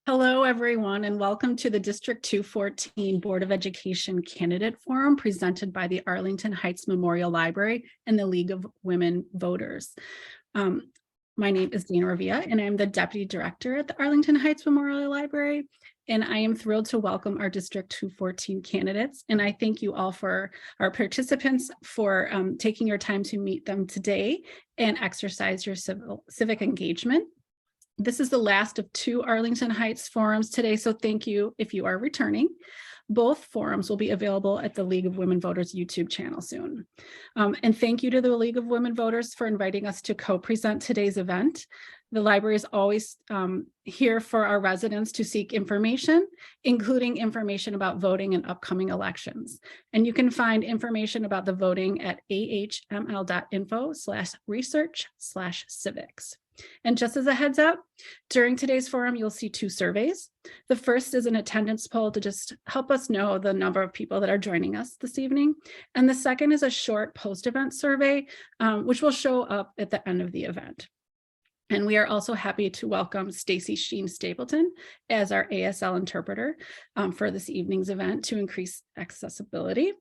Hello, everyone, and welcome to the District 214 Board of Education Candidate Forum presented by the Arlington Heights Memorial Library and the League of Women Voters. My name is Dana Ravia, and I'm the Deputy Director at the Arlington Heights Memorial Library. And I am thrilled to welcome our District 214 candidates. And I thank you all for our participants for taking your time to meet them today and exercise your civic engagement. This is the last of two Arlington Heights forums today, so thank you if you are returning. Both forums will be available at the League of Women Voters YouTube channel soon. And thank you to the League of Women Voters for inviting us to co-present today's event. The library is always here for our residents to seek information, including information about voting in upcoming elections. And you can find information about the voting at ahml.info/research/civics. And just as a heads up, during today's forum, you'll see two surveys. The first is an attendance poll to just help us know the number of people that are joining us this evening. And the second is a short post-event survey, which will show up at the end of the event. And we are also happy to welcome Stacy Sheen Stapleton as our ASL interpreter for this evening's event to increase accessibility.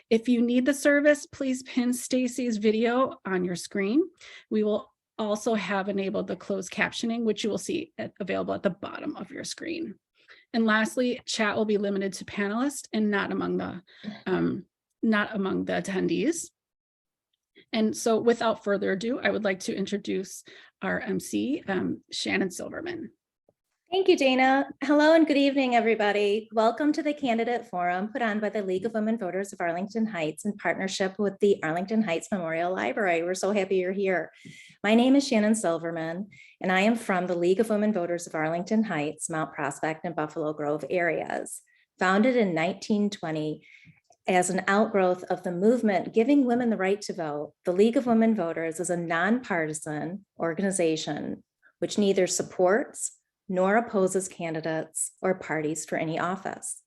If you need the service, please pin Stacy's video on your screen. We will also have enabled the closed captioning, which you will see available at the bottom of your screen. And lastly, chat will be limited to panelists and not among the attendees. And so without further ado, I would like to introduce our MC, Shannon Silverman. Thank you, Dana. Hello and good evening, everybody. Welcome to the Candidate Forum put on by the League of Women Voters of Arlington Heights in partnership with the Arlington Heights Memorial Library. We're so happy you're here. My name is Shannon Silverman, and I am from the League of Women Voters of Arlington Heights, Mount Prospect, and Buffalo Grove areas. Founded in 1920 as an outgrowth of the movement giving women the right to vote, the League of Women Voters is a nonpartisan organization which neither supports nor opposes candidates or parties for any office.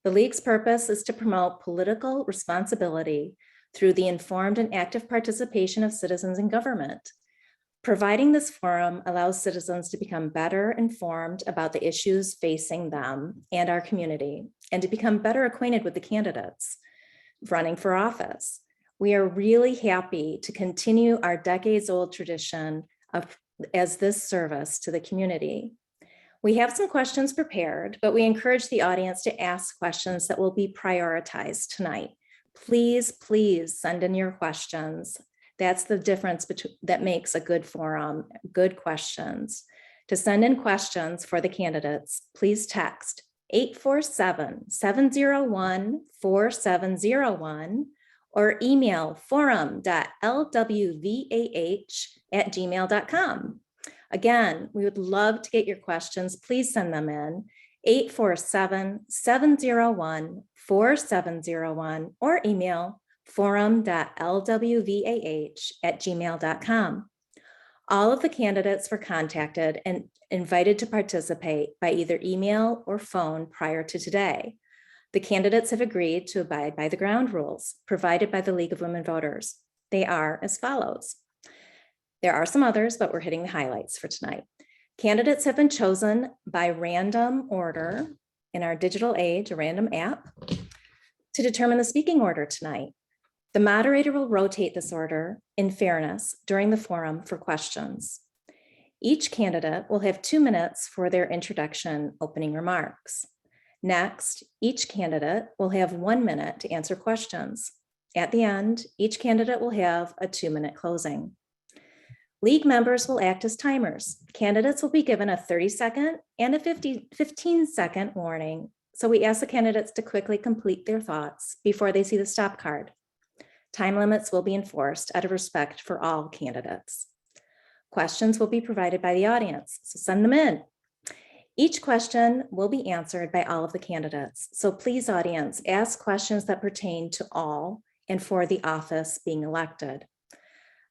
The League's purpose is to promote political responsibility through the informed and active participation of citizens in government. Providing this forum allows citizens to become better informed about the issues facing them and our community, and to become better acquainted with the candidates running for office. We are really happy to continue our decades-old tradition as this service to the community. We have some questions prepared, but we encourage the audience to ask questions that will be prioritized tonight. Please, please send in your questions. That's the difference that makes a good forum, good questions. To send in questions for the candidates, please text 847-701-4701 or email forum.lwvah@gmail.com. Again, we would love to get your questions. Please send them in 847-701-4701 or email forum.lwvah@gmail.com. All of the candidates were contacted and invited to participate by either email or phone prior to today. The candidates have agreed to abide by the ground rules provided by the League of Women Voters. They are as follows. There are some others, but we're hitting the highlights for tonight. Candidates have been chosen by random order in our digital age, a random app, to determine the speaking order tonight. The moderator will rotate this order in fairness during the forum for questions. Each candidate will have 2 minutes for their introduction opening remarks. Next, each candidate will have 1 minute to answer questions. At the end, each candidate will have a 2-minute closing. League members will act as timers. Candidates will be given a 30-second and a 15-second warning. So we ask the candidates to quickly complete their thoughts before they see the stop card. Time limits will be enforced out of respect for all candidates. Questions will be provided by the audience, so send them in. Each question will be answered by all of the candidates. So please, audience, ask questions that pertain to all and for the office being elected.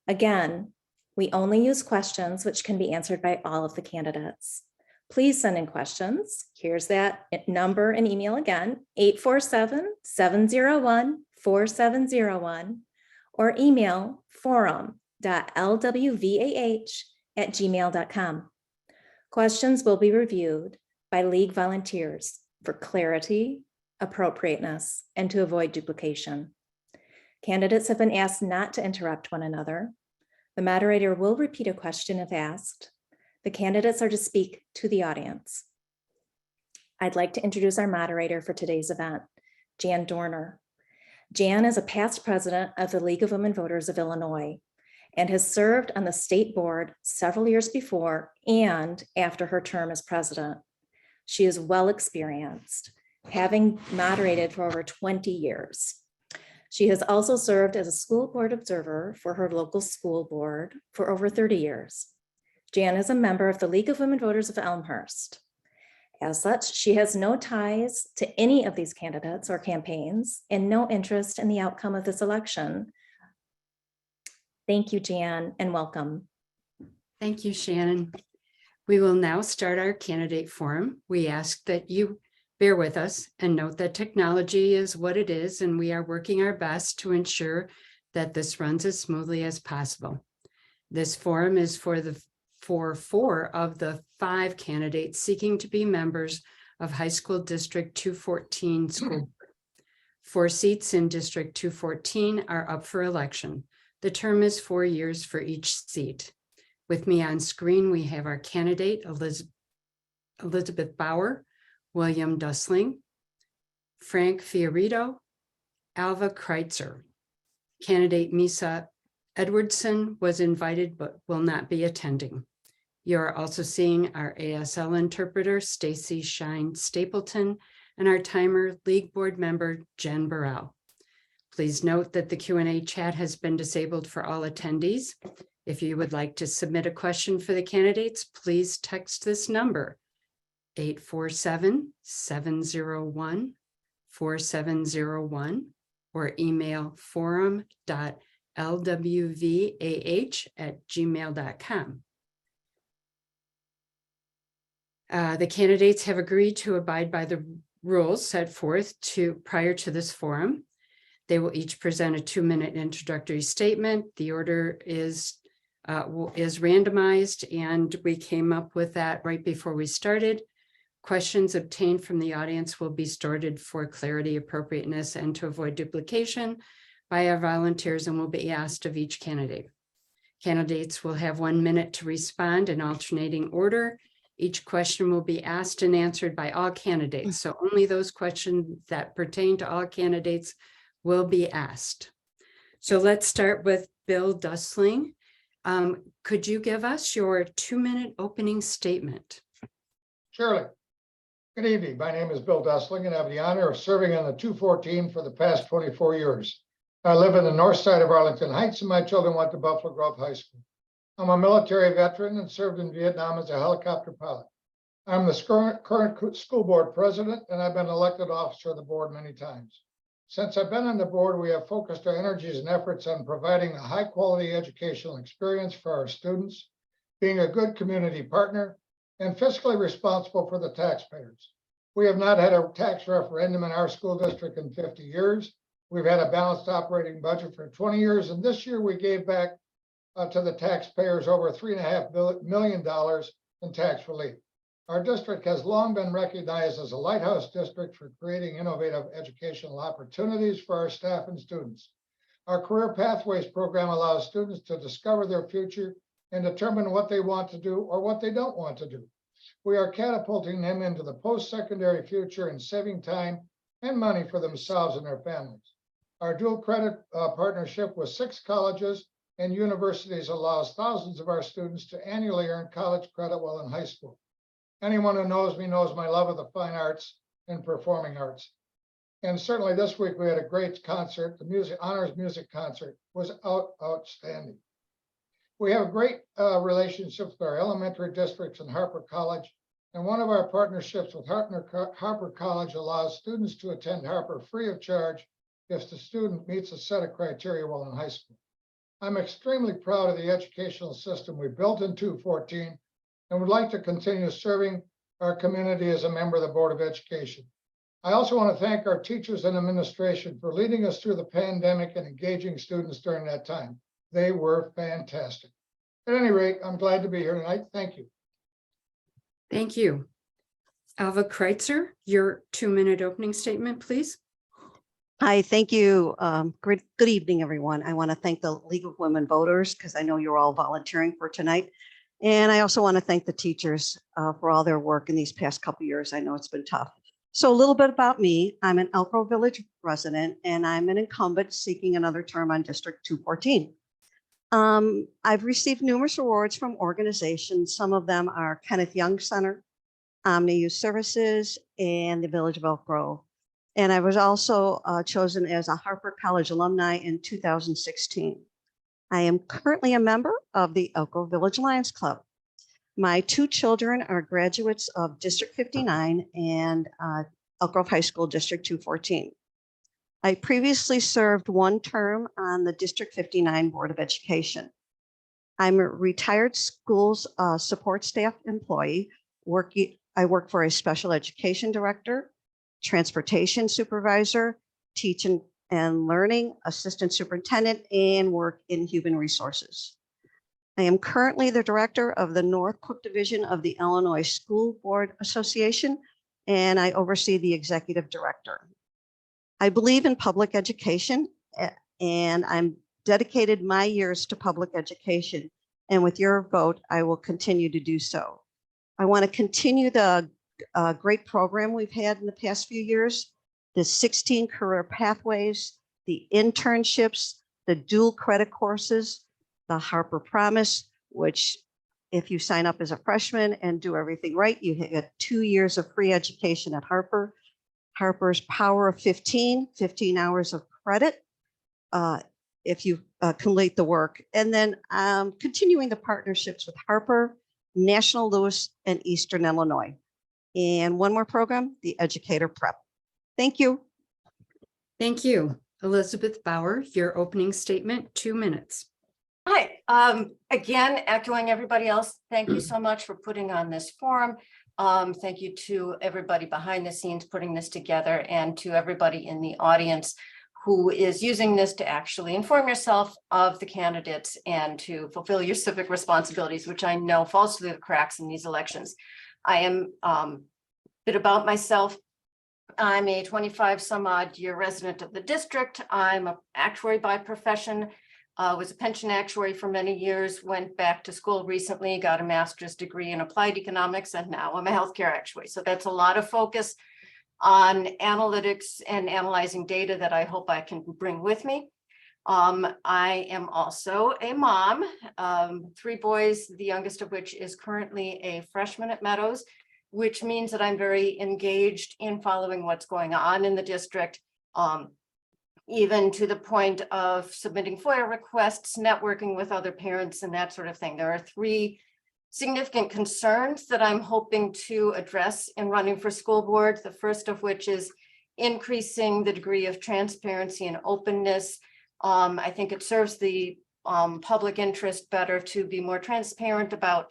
Again, we only use questions which can be answered by all of the candidates. Please send in questions. Here's that number and email again, 847-701-4701, or email forum.lwvah@gmail.com. Questions will be reviewed by league volunteers for clarity, appropriateness, and to avoid duplication. Candidates have been asked not to interrupt one another. The moderator will repeat a question if asked. The candidates are to speak to the audience. I'd like to introduce our moderator for today's event, Jan Dorner. Jan is a past president of the League of Women Voters of Illinois and has served on the state board several years before and after her term as president. She is well experienced, having moderated for over 20 years. She has also served as a school board observer for her local school board for over 30 years. Jan is a member of the League of Women Voters of Elmhurst. As such, she has no ties to any of these candidates or campaigns and no interest in the outcome of this election. Thank you, Jan, and welcome. Thank you, Shannon. We will now start our candidate forum. We ask that you bear with us and note that technology is what it is, and we are working our best to ensure that this runs as smoothly as possible. This forum is for 4 of the 5 candidates seeking to be members of High School District 214 School Board. 4 seats in District 214 are up for election. The term is 4 years for each seat. With me on screen, we have our candidate, Elizabeth Bauer, William Dussling, Frank Fiorito, Alva Kreitzer. Candidate Misa Edwardson was invited but will not be attending. You are also seeing our ASL interpreter, Stacy Shine Stapleton, and our timer league board member, Jen Burrell. Please note that the Q&A chat has been disabled for all attendees. If you would like to submit a question for the candidates, please text this number, 847-701-4701, or email forum.lwvah@gmail.com. The candidates have agreed to abide by the rules set forth prior to this forum. They will each present a 2-minute introductory statement. The order is randomized, and we came up with that right before we started. Questions obtained from the audience will be sorted for clarity, appropriateness, and to avoid duplication by our volunteers, and will be asked of each candidate. Candidates will have 1 minute to respond in alternating order. Each question will be asked and answered by all candidates, so only those questions that pertain to all candidates will be asked. So let's start with Bill Dussling. Could you give us your 2-minute opening statement? Surely. Good evening. My name is Bill Dussling, and I have the honor of serving on the 214 for the past 24 years. I live in the north side of Arlington Heights, and my children went to Buffalo Grove High School. I'm a military veteran and served in Vietnam as a helicopter pilot. I'm the current school board president, and I've been elected officer of the board many times. Since I've been on the board, we have focused our energies and efforts on providing a high-quality educational experience for our students, being a good community partner, and fiscally responsible for the taxpayers. We have not had a tax referendum in our school district in 50 years. We've had a balanced operating budget for 20 years, and this year we gave back to the taxpayers over $3.5 million in tax relief. Our district has long been recognized as a lighthouse district for creating innovative educational opportunities for our staff and students. Our Career Pathways program allows students to discover their future and determine what they want to do or what they don't want to do. We are catapulting them into the post-secondary future and saving time and money for themselves and their families. Our dual credit partnership with 6 colleges and universities allows thousands of our students to annually earn college credit while in high school. Anyone who knows me knows my love of the fine arts and performing arts. And certainly this week we had a great concert. The honors music concert was outstanding. We have great relationships with our elementary districts and Harper College. And one of our partnerships with Harper College allows students to attend Harper free of charge if the student meets a set of criteria while in high school. I'm extremely proud of the educational system we built in 214 and would like to continue serving our community as a member of the Board of Education. I also want to thank our teachers and administration for leading us through the pandemic and engaging students during that time. They were fantastic. At any rate, I'm glad to be here tonight. Thank you. Thank you. Alva Kreitzer, your 2-minute opening statement, please. Hi, thank you. Good evening, everyone. I want to thank the League of Women Voters because I know you're all volunteering for tonight. And I also want to thank the teachers for all their work in these past couple of years. I know it's been tough. So a little bit about me. I'm an Elk Grove Village resident and I'm an incumbent seeking another term on District 214. I've received numerous awards from organizations. Some of them are Kenneth Young Center, Omni Youth Services, and the Village of Elk Grove. And I was also chosen as a Harper College alumni in 2016. I am currently a member of the Elk Grove Village Lions Club. My 2 children are graduates of District 59 and Elk Grove High School District 214. I previously served 1 term on the District 59 Board of Education. I'm a retired schools support staff employee. I work for a special education director, transportation supervisor, teaching and learning assistant superintendent, and work in human resources. I am currently the director of the North Cook Division of the Illinois School Board Association, and I oversee the executive director. I believe in public education, and I'm dedicated my years to public education. And with your vote, I will continue to do so. I want to continue the great program we've had in the past few years, the 16 career pathways, the internships, the dual credit courses, the Harper Promise, which if you sign up as a freshman and do everything right, you get 2 years of free education at Harper. Harper's Power of 15 hours of credit if you complete the work. And then continuing the partnerships with Harper, National Louis, and Eastern Illinois. And one more program, the Educator Prep. Thank you. Thank you. Elizabeth Bauer, your opening statement, 2 minutes. Hi, again, echoing everybody else, thank you so much for putting on this forum. Thank you to everybody behind the scenes putting this together and to everybody in the audience who is using this to actually inform yourself of the candidates and to fulfill your civic responsibilities, which I know falls through the cracks in these elections. I am a bit about myself. I'm a 25 some odd year resident of the district. I'm an actuary by profession. Was a pension actuary for many years, went back to school recently, got a master's degree in applied economics, and now I'm a healthcare actuary. So that's a lot of focus on analytics and analyzing data that I hope I can bring with me. I am also a mom, 3 boys, the youngest of which is currently a freshman at Meadows, which means that I'm very engaged in following what's going on in the district. Even to the point of submitting FOIA requests, networking with other parents and that sort of thing. There are 3 significant concerns that I'm hoping to address in running for school board. The first of which is increasing the degree of transparency and openness. I think it serves the public interest better to be more transparent about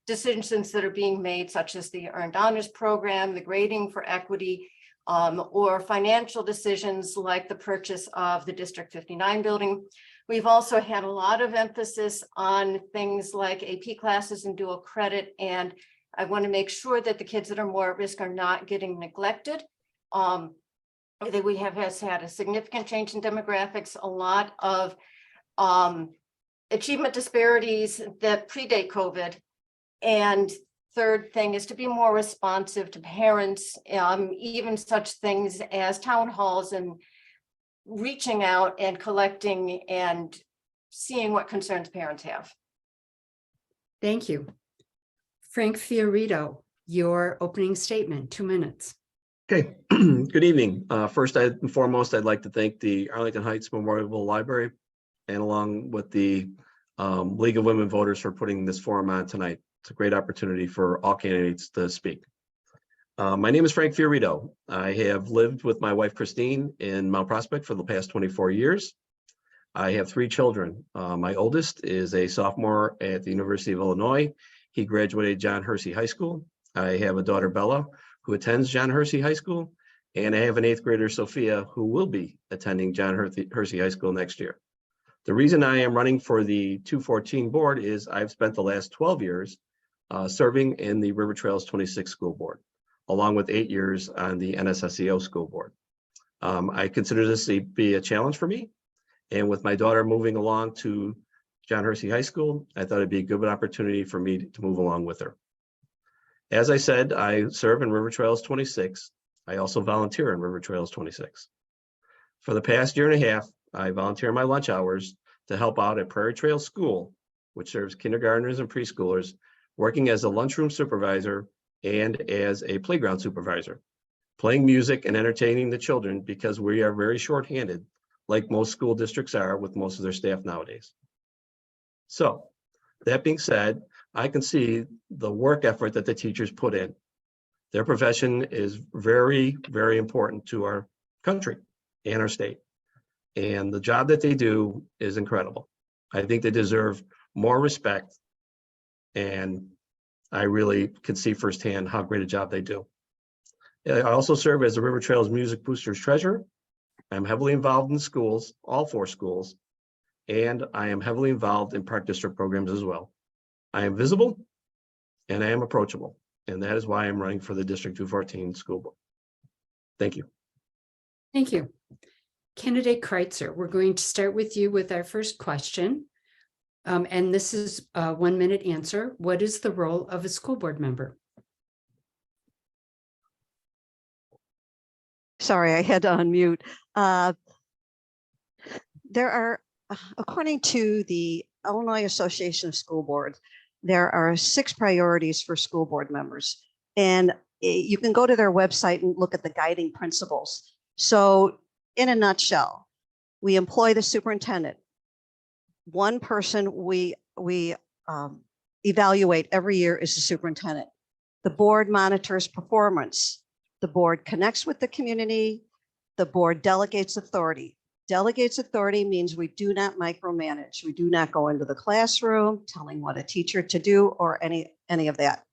decisions that are being made, such as the Earned Honors Program, the grading for equity, or financial decisions like the purchase of the District 59 building. We've also had a lot of emphasis on things like AP classes and dual credit, and I want to make sure that the kids that are more at risk are not getting neglected. That we have had a significant change in demographics, a lot of achievement disparities that predate COVID. And third thing is to be more responsive to parents, even such things as town halls and reaching out and collecting and seeing what concerns parents have. Thank you. Frank Fiorito, your opening statement, 2 minutes. Okay, good evening. First and foremost, I'd like to thank the Arlington Heights Memorial Library and along with the League of Women Voters for putting this forum on tonight. It's a great opportunity for all candidates to speak. My name is Frank Fiorito. I have lived with my wife, Christine, in Mount Prospect for the past 24 years. I have 3 children. My oldest is a sophomore at the University of Illinois. He graduated John Hersey High School. I have a daughter, Bella, who attends John Hersey High School. And I have an 8th grader, Sophia, who will be attending John Hersey High School next year. The reason I am running for the 214 board is I've spent the last 12 years serving in the River Trails 26 School Board. along with 8 years on the NSSEO school board. I consider this to be a challenge for me. And with my daughter moving along to John Hersey High School, I thought it'd be a good opportunity for me to move along with her. As I said, I serve in River Trails 26. I also volunteer in River Trails 26. For the past year and a half, I volunteer in my lunch hours to help out at Prairie Trail School, which serves kindergartners and preschoolers, working as a lunchroom supervisor and as a playground supervisor, playing music and entertaining the children because we are very shorthanded, like most school districts are with most of their staff nowadays. So that being said, I can see the work effort that the teachers put in. Their profession is very, very important to our country and our state. And the job that they do is incredible. I think they deserve more respect. And I really can see firsthand how great a job they do. I also serve as the River Trails Music Boosters Treasurer. I'm heavily involved in the schools, all 4 schools, and I am heavily involved in park district programs as well. I am visible and I am approachable, and that is why I'm running for the District 214 school board. Thank you. Thank you. Candidate Kreitzer, we're going to start with you with our first question. And this is a 1-minute answer. What is the role of a school board member? Sorry, I had to unmute. There are, according to the Illinois Association of School Boards, there are 6 priorities for school board members. And you can go to their website and look at the guiding principles. So in a nutshell, we employ the superintendent. One person we evaluate every year is the superintendent. The board monitors performance. The board connects with the community. The board delegates authority. Delegates authority means we do not micromanage. We do not go into the classroom telling what a teacher to do or any of that.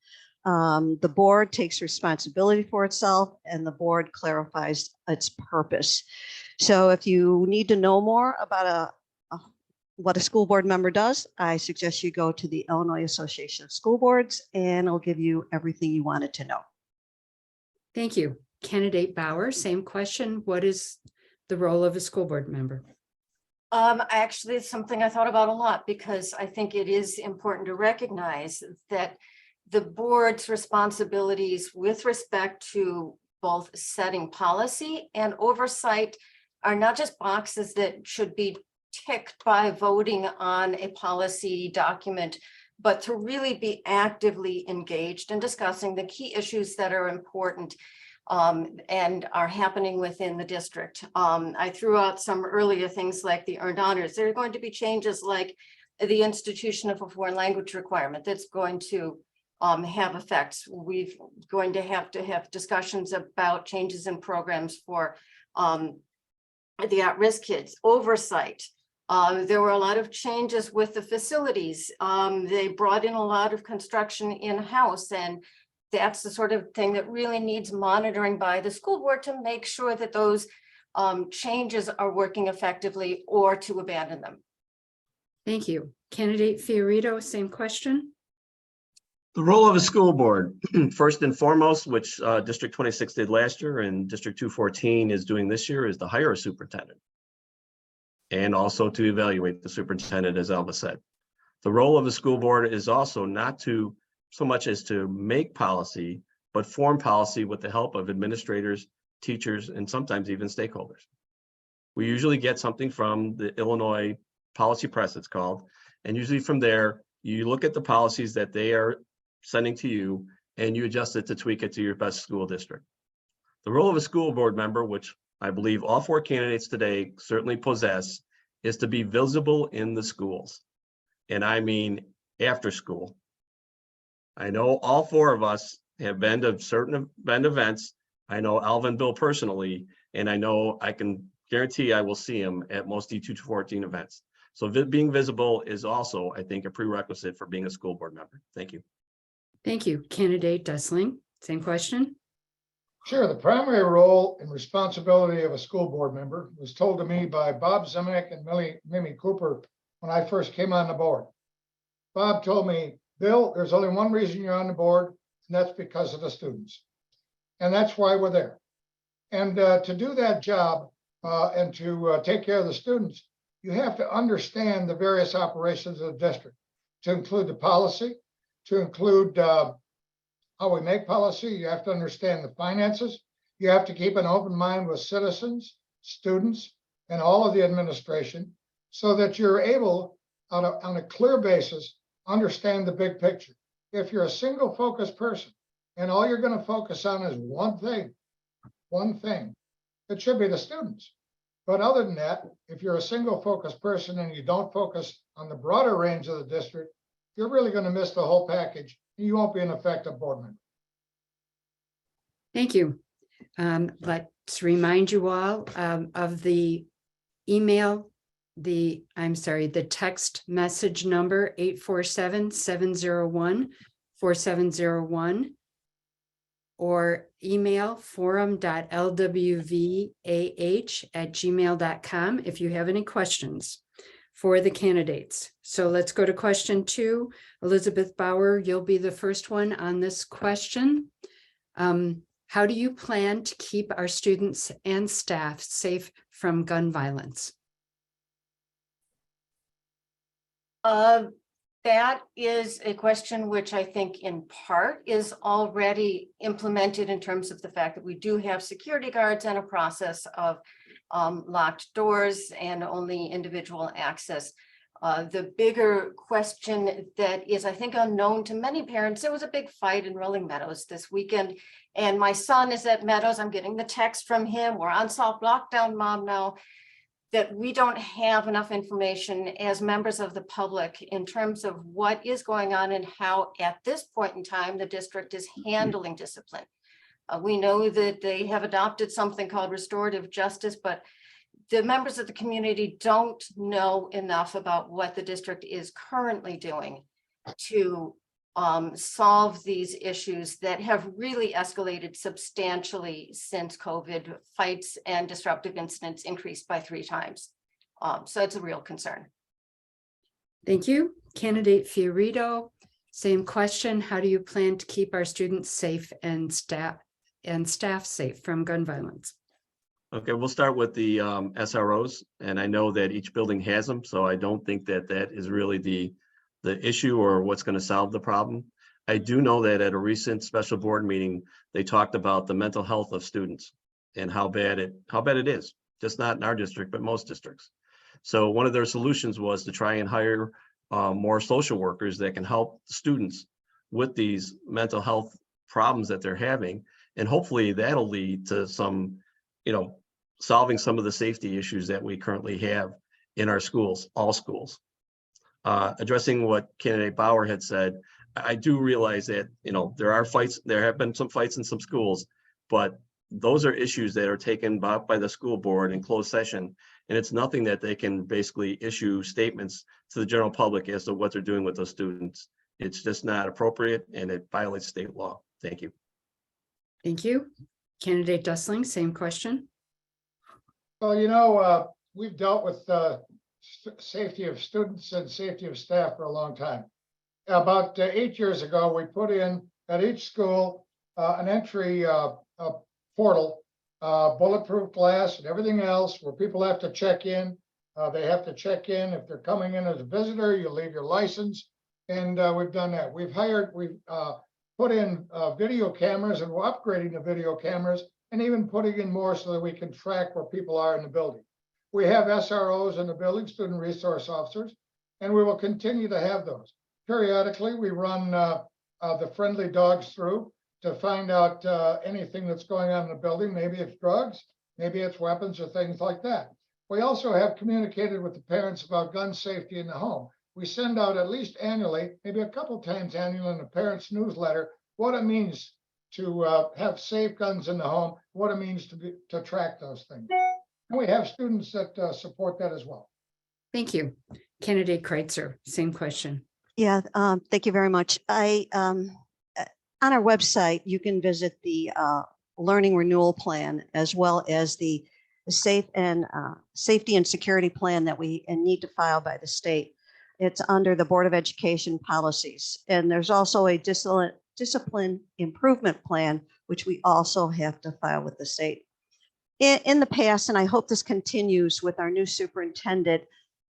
The board takes responsibility for itself and the board clarifies its purpose. So if you need to know more about what a school board member does, I suggest you go to the Illinois Association of School Boards and it'll give you everything you wanted to know. Thank you. Candidate Bauer, same question. What is the role of a school board member? Actually, it's something I thought about a lot because I think it is important to recognize that the board's responsibilities with respect to both setting policy and oversight are not just boxes that should be ticked by voting on a policy document, but to really be actively engaged in discussing the key issues that are important and are happening within the district. I threw out some earlier things like the earned honors. There are going to be changes like the institution of a foreign language requirement that's going to have effects. We're going to have discussions about changes in programs for the at-risk kids, oversight. There were a lot of changes with the facilities. They brought in a lot of construction in-house, and that's the sort of thing that really needs monitoring by the school board to make sure that those changes are working effectively or to abandon them. Thank you. Candidate Fiorito, same question. The role of a school board, first and foremost, which District 26 did last year and District 214 is doing this year, is to hire a superintendent and also to evaluate the superintendent, as Alva said. The role of the school board is also not to so much as to make policy, but form policy with the help of administrators, teachers, and sometimes even stakeholders. We usually get something from the Illinois Policy Press, it's called, and usually from there, you look at the policies that they are sending to you and you adjust it to tweak it to your best school district. The role of a school board member, which I believe all 4 candidates today certainly possess, is to be visible in the schools. And I mean after school. I know all 4 of us have been to certain events. I know Alva and Bill personally, and I know I can guarantee I will see them at most D214 events. So being visible is also, I think, a prerequisite for being a school board member. Thank you. Thank you. Candidate Dessling, same question. Sure. The primary role and responsibility of a school board member was told to me by Bob Zemek and Mimi Cooper when I first came on the board. Bob told me, Bill, there's only one reason you're on the board, and that's because of the students. And that's why we're there. And to do that job and to take care of the students, you have to understand the various operations of the district, to include the policy, to include how we make policy. You have to understand the finances. You have to keep an open mind with citizens, students, and all of the administration so that you're able, on a clear basis, understand the big picture. If you're a single focused person and all you're going to focus on is one thing, it should be the students. But other than that, if you're a single focused person and you don't focus on the broader range of the district, you're really going to miss the whole package. And you won't be an effective board member. Thank you. Let's remind you all of the email, the text message number 847-701-4701 or email forum.lwvah@gmail.com if you have any questions for the candidates. So let's go to question 2. Elizabeth Bauer, you'll be the first one on this question. How do you plan to keep our students and staff safe from gun violence? That is a question which I think in part is already implemented in terms of the fact that we do have security guards and a process of locked doors and only individual access. The bigger question that is, I think, unknown to many parents, there was a big fight in Rolling Meadows this weekend, and my son is at Meadows. I'm getting the text from him. We're on soft lockdown, Mom, now. That we don't have enough information as members of the public in terms of what is going on and how at this point in time the district is handling discipline. We know that they have adopted something called restorative justice, but the members of the community don't know enough about what the district is currently doing to solve these issues that have really escalated substantially since COVID. Fights and disruptive incidents increased by 3 times. So it's a real concern. Thank you. Candidate Fiorito, same question. How do you plan to keep our students safe and staff safe from gun violence? Okay, we'll start with the SROs, and I know that each building has them, so I don't think that that is really the issue or what's going to solve the problem. I do know that at a recent special board meeting, they talked about the mental health of students and how bad it is, just not in our district, but most districts. So one of their solutions was to try and hire more social workers that can help students with these mental health problems that they're having. And hopefully that'll lead to some, solving some of the safety issues that we currently have in our schools, all schools. Addressing what candidate Bauer had said, I do realize that, there are fights, there have been some fights in some schools, but those are issues that are taken by the school board in closed session. And it's nothing that they can basically issue statements to the general public as to what they're doing with those students. It's just not appropriate and it violates state law. Thank you. Thank you. Candidate Dustling, same question. Well, we've dealt with safety of students and safety of staff for a long time. About 8 years ago, we put in at each school an entry portal, bulletproof glass and everything else where people have to check in. They have to check in. If they're coming in as a visitor, you leave your license. And we've done that. We've put in video cameras, and we're upgrading the video cameras and even putting in more so that we can track where people are in the building. We have SROs in the building, student resource officers, and we will continue to have those. Periodically, we run the friendly dogs through to find out anything that's going on in the building. Maybe it's drugs, maybe it's weapons or things like that. We also have communicated with the parents about gun safety in the home. We send out at least annually, maybe a couple times annually in the parents' newsletter, what it means to have safe guns in the home, what it means to track those things. And we have students that support that as well. Thank you. Candidate Kreitzer, same question. Yeah, thank you very much. On our website, you can visit the learning renewal plan as well as the safety and security plan that we need to file by the state. It's under the Board of Education policies. And there's also a discipline improvement plan which we also have to file with the state. In the past, and I hope this continues with our new superintendent,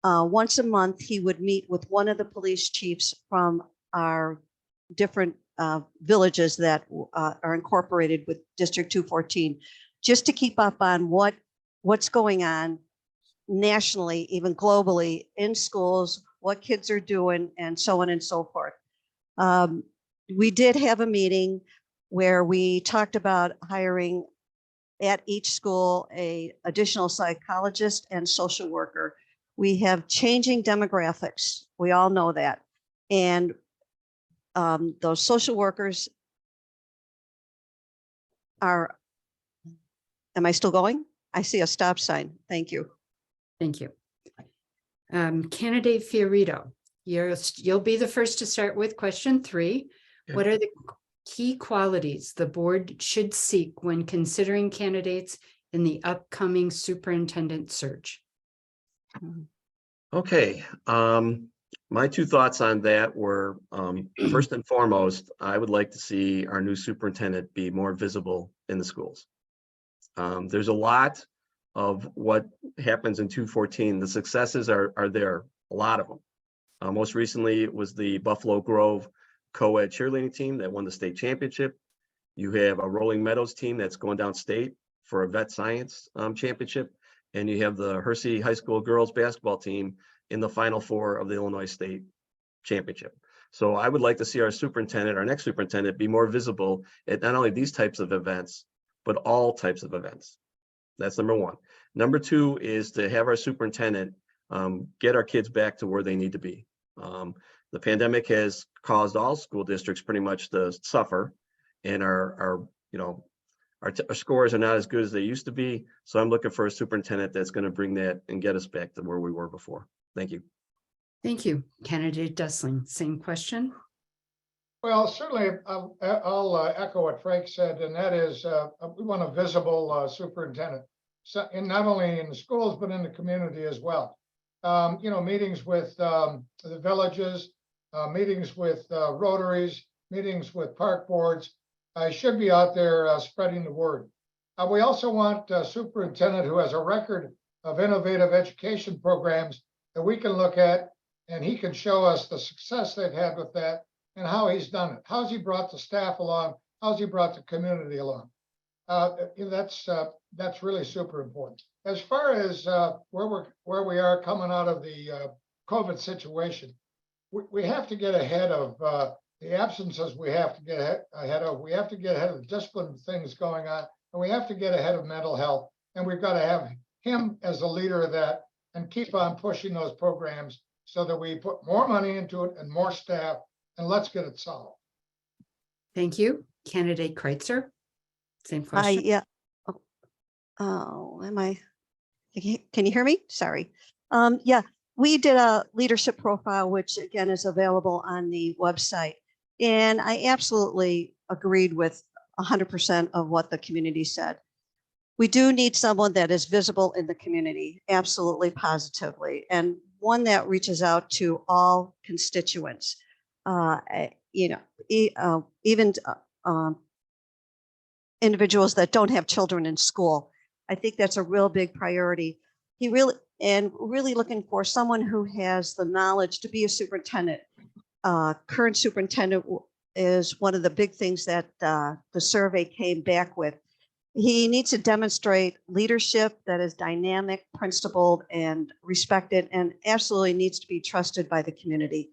once a month, he would meet with one of the police chiefs from our different villages that are incorporated with District 214, just to keep up on what's going on nationally, even globally, in schools, what kids are doing, and so on and so forth. We did have a meeting where we talked about hiring at each school a additional psychologist and social worker. We have changing demographics. We all know that. And those social workers are, am I still going? I see a stop sign. Thank you. Thank you. Candidate Fiorito, you'll be the first to start with question 3. Okay. What are the key qualities the board should seek when considering candidates in the upcoming superintendent search? Okay, my 2 thoughts on that were, first and foremost, I would like to see our new superintendent be more visible in the schools. There's a lot of what happens in 214. The successes are there, a lot of them. Most recently, it was the Buffalo Grove co-ed cheerleading team that won the state championship. You have a Rolling Meadows team that's going downstate for a vet science championship. And you have the Hersey High School girls basketball team in the Final Four of the Illinois State Championship. So I would like to see our superintendent, our next superintendent, be more visible at not only these types of events, but all types of events. That's number 1. Number 2 is to have our superintendent get our kids back to where they need to be. The pandemic has caused all school districts pretty much to suffer, and our scores are not as good as they used to be. So I'm looking for a superintendent that's going to bring that and get us back to where we were before. Thank you. Thank you. Candidate Dessling, same question. Well, certainly I'll echo what Frank said, and that is we want a visible superintendent, so, and not only in the schools, but in the community as well. Meetings with the villages, meetings with Rotaries, meetings with park boards. I should be out there spreading the word. We also want a superintendent who has a record of innovative education programs that we can look at, and he can show us the success they've had with that and how he's done it. How's he brought the staff along? How's he brought the community along? That's really super important. As far as where we are coming out of the COVID situation, we have to get ahead of the absences. We have to get ahead of. We have to get ahead of the discipline things going on, and we have to get ahead of mental health. And we've got to have him as the leader of that, and keep on pushing those programs so that we put more money into it and more staff, and let's get it solved. Thank you. Candidate Kreitzer, same question. Yeah. Oh, am I? Can you hear me? Sorry. Yeah, we did a leadership profile, which again is available on the website. And I absolutely agreed with 100% of what the community said. We do need someone that is visible in the community, absolutely, positively, and one that reaches out to all constituents. Even individuals that don't have children in school. I think that's a real big priority. Really looking for someone who has the knowledge to be a superintendent. Current superintendent is one of the big things that the survey came back with. He needs to demonstrate leadership that is dynamic, principled, and respected, and absolutely needs to be trusted by the community.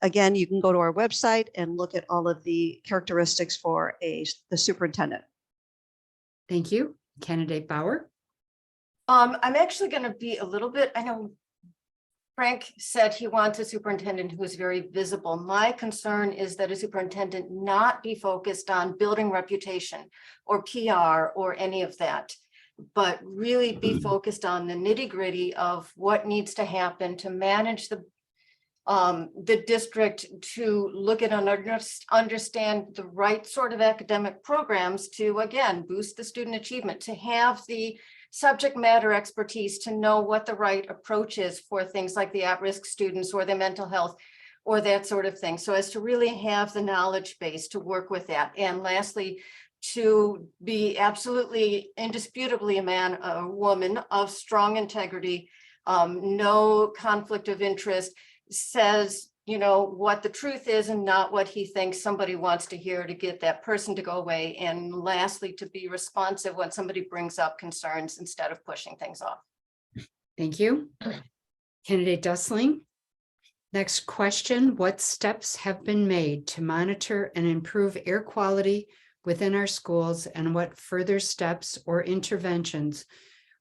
Again, you can go to our website and look at all of the characteristics for the superintendent. Thank you. Candidate Bauer. I'm actually going to be a little bit, I know Frank said he wants a superintendent who is very visible. My concern is that a superintendent not be focused on building reputation or PR or any of that, but really be focused on the nitty-gritty of what needs to happen to manage the district, to look at and understand the right sort of academic programs to, again, boost the student achievement, to have the subject matter expertise to know what the right approach is for things like the at-risk students or the mental health. or that sort of thing. So as to really have the knowledge base to work with that. And lastly, to be absolutely indisputably a woman of strong integrity, no conflict of interest, says, you know, what the truth is and not what he thinks somebody wants to hear to get that person to go away. And lastly, to be responsive when somebody brings up concerns instead of pushing things off. Thank you. Candidate Dustling. Next question, what steps have been made to monitor and improve air quality within our schools, and what further steps or interventions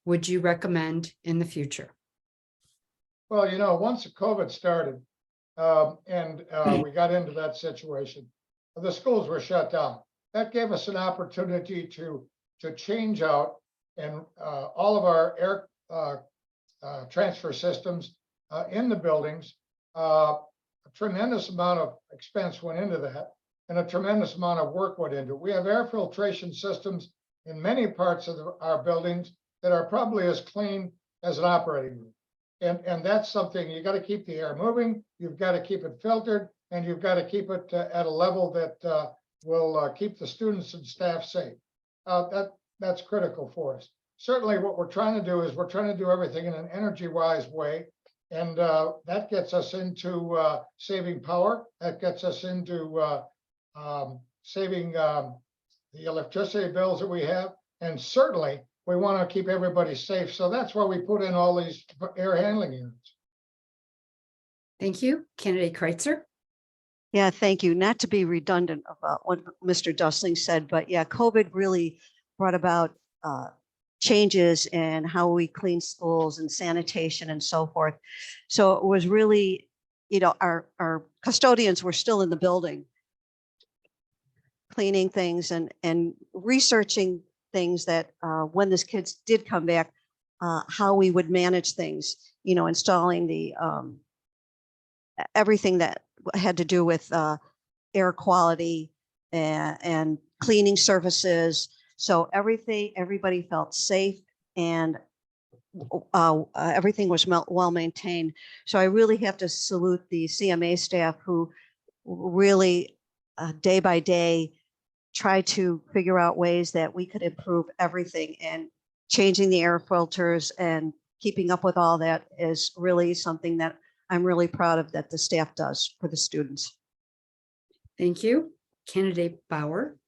would you recommend in the future? Well, you know, once the COVID started and we got into that situation, the schools were shut down. That gave us an opportunity to change out and all of our air transfer systems in the buildings. A tremendous amount of expense went into that, and a tremendous amount of work went into it. We have air filtration systems in many parts of our buildings that are probably as clean as an operating room. And that's something you got to keep the air moving, you've got to keep it filtered, and you've got to keep it at a level that will keep the students and staff safe. That's critical for us. Certainly what we're trying to do is we're trying to do everything in an energy-wise way. And that gets us into saving power. That gets us into saving the electricity bills that we have. And certainly we want to keep everybody safe. So that's why we put in all these air handling units. Thank you. Candidate Kreitzer. Yeah, thank you. Not to be redundant about what Mr. Dustling said, but yeah, COVID really brought about changes in how we clean schools and sanitation and so forth. So it was really, you know, our custodians were still in the building cleaning things and researching things that when this kids did come back, how we would manage things, you know, installing the everything that had to do with air quality and cleaning services. So everybody felt safe and everything was well maintained. So I really have to salute the CMA staff who really day by day try to figure out ways that we could improve everything, and changing the air filters and keeping up with all that is really something that I'm really proud of that the staff does for the students. Thank you. Candidate Bauer.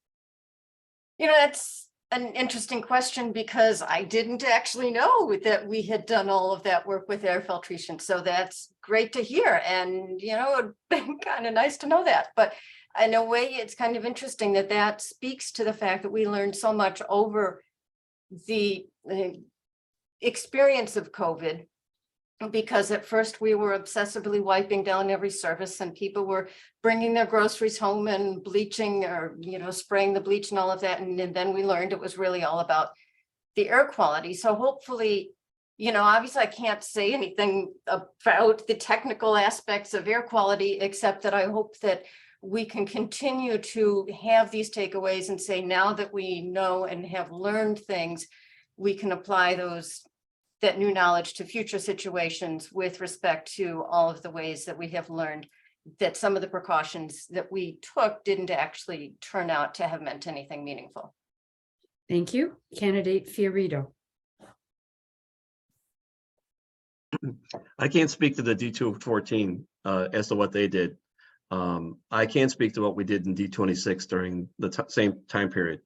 You know, that's an interesting question because I didn't actually know that we had done all of that work with air filtration. So that's great to hear. And, you know, it'd been kind of nice to know that. But in a way, it's kind of interesting that that speaks to the fact that we learned so much over the experience of COVID, because at first we were obsessively wiping down every service and people were bringing their groceries home and bleaching or, you know, spraying the bleach and all of that. And then we learned it was really all about the air quality. So hopefully, you know, obviously I can't say anything about the technical aspects of air quality, except that I hope that we can continue to have these takeaways and say, now that we know and have learned things, we can apply that new knowledge to future situations with respect to all of the ways that we have learned that some of the precautions that we took didn't actually turn out to have meant anything meaningful. Thank you. Candidate Fiorito. I can't speak to the D214 as to what they did. I can speak to what we did in D26 during the same time period.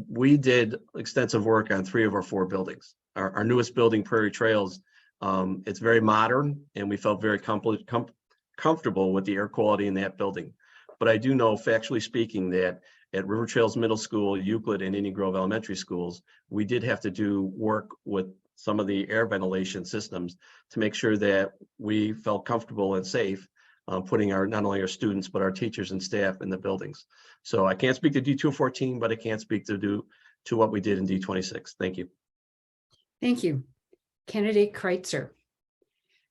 We did extensive work on 3 of our 4 buildings. Our newest building, Prairie Trails, it's very modern, and we felt very comfortable with the air quality in that building. But I do know, factually speaking, that at River Trails Middle School, Euclid, and Indian Grove Elementary Schools, we did have to do work with some of the air ventilation systems to make sure that we felt comfortable and safe putting not only our students, but our teachers and staff in the buildings. So I can't speak to D214, but I can speak to what we did in D26. Thank you. Thank you. Candidate Kreitzer.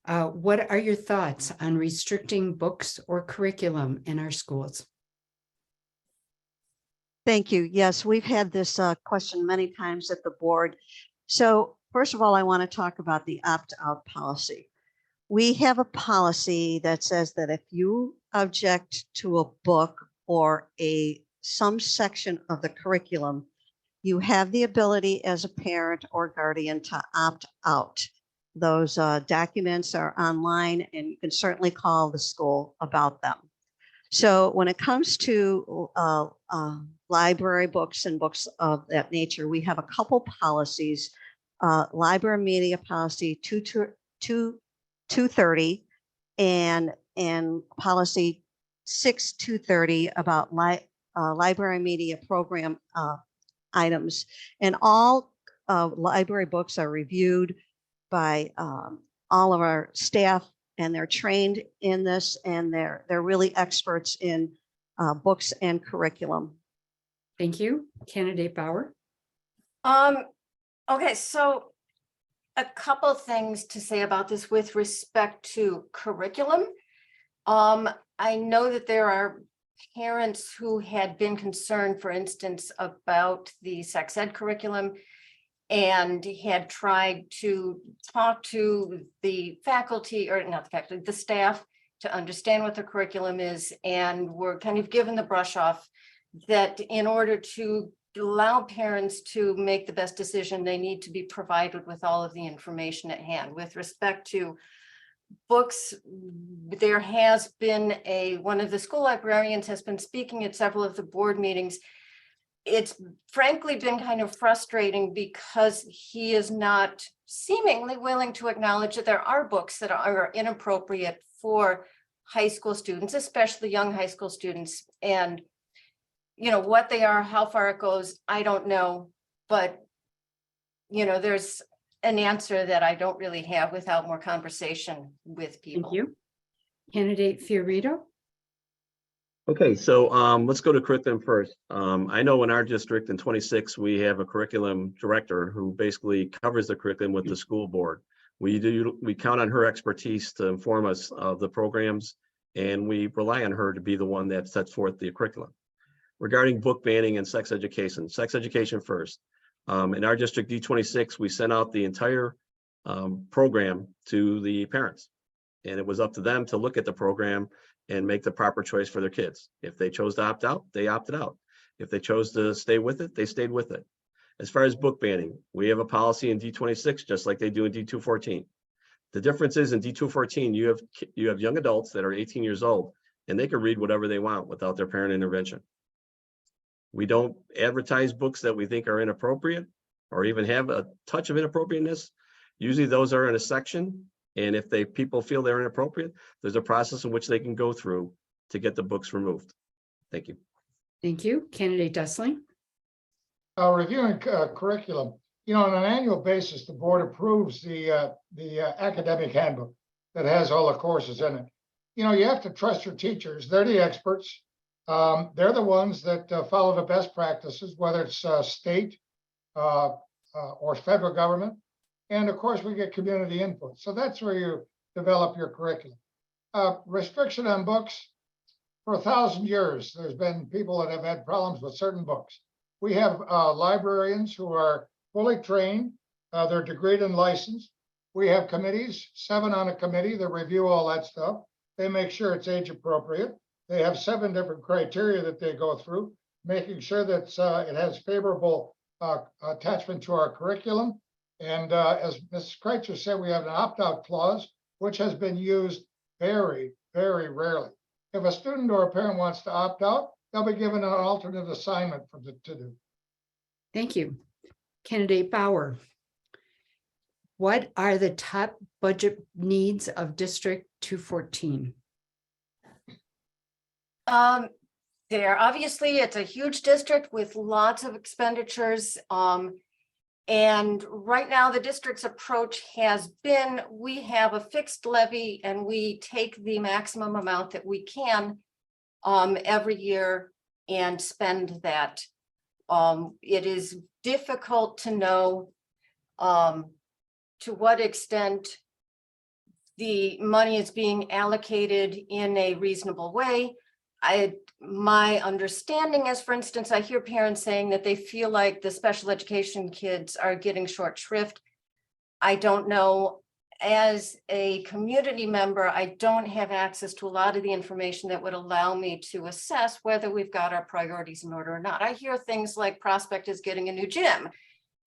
What are your thoughts on restricting books or curriculum in our schools? Thank you. Yes, we've had this question many times at the board. So first of all, I want to talk about the opt-out policy. we have a policy that says that if you object to a book or some section of the curriculum, you have the ability as a parent or guardian to opt out. Those documents are online, and you can certainly call the school about them. So when it comes to library books and books of that nature, we have a couple policies. Library media policy 230 and policy 6230 about library media program items. And all library books are reviewed by all of our staff, and they're trained in this, and they're really experts in books and curriculum. Thank you. Candidate Bauer. Okay, so a couple things to say about this with respect to curriculum. I know that there are parents who had been concerned, for instance, about the sex ed curriculum and had tried to talk to the faculty, or not the faculty, the staff, to understand what the curriculum is, and were kind of given the brush off that in order to allow parents to make the best decision, they need to be provided with all of the information at hand. With respect to books, there has been one of the school librarians has been speaking at several of the board meetings. It's frankly been kind of frustrating because he is not seemingly willing to acknowledge that there are books that are inappropriate for high school students, especially young high school students. And you know what they are, how far it goes, I don't know, but you know, there's an answer that I don't really have without more conversation with people. Thank you. Candidate Fiorito. Okay, so let's go to curriculum first. I know in our district in 26, we have a curriculum director who basically covers the curriculum with the school board. We count on her expertise to inform us of the programs, and we rely on her to be the one that sets forth the curriculum. Regarding book banning and sex education first. In our district D26, we sent out the entire program to the parents, and it was up to them to look at the program and make the proper choice for their kids. If they chose to opt out, they opted out. If they chose to stay with it, they stayed with it. As far as book banning, we have a policy in D26, just like they do in D214. The difference is in D214, you have young adults that are 18 years old, and they can read whatever they want without their parent intervention. We don't advertise books that we think are inappropriate or even have a touch of inappropriateness. Usually those are in a section, and if people feel they're inappropriate, there's a process in which they can go through to get the books removed. Thank you. Thank you. Candidate Dessling. Reviewing curriculum, you know, on an annual basis, the board approves the academic handbook that has all the courses in it. You know, you have to trust your teachers. They're the experts. They're the ones that follow the best practices, whether it's state or federal government. And of course, we get community input. So that's where you develop your curriculum. Restriction on books, for 1,000 years, there's been people that have had problems with certain books. We have librarians who are fully trained. They're degreed and licensed. We have committees, 7 on a committee that review all that stuff. They make sure it's age appropriate. They have 7 different criteria that they go through, making sure that it has favorable attachment to our curriculum. And as Mrs. Kreitzer said, we have an opt-out clause, which has been used very, very rarely. If a student or a parent wants to opt out, they'll be given an alternate assignment to do. Thank you. Candidate Bauer. What are the top budget needs of District 214? There, obviously, it's a huge district with lots of expenditures. And right now, the district's approach has been, we have a fixed levy and we take the maximum amount that we can every year and spend that. It is difficult to know to what extent the money is being allocated in a reasonable way. My understanding is, for instance, I hear parents saying that they feel like the special education kids are getting short shrift. I don't know as a community member, I don't have access to a lot of the information that would allow me to assess whether we've got our priorities in order or not. I hear things like Prospect is getting a new gym.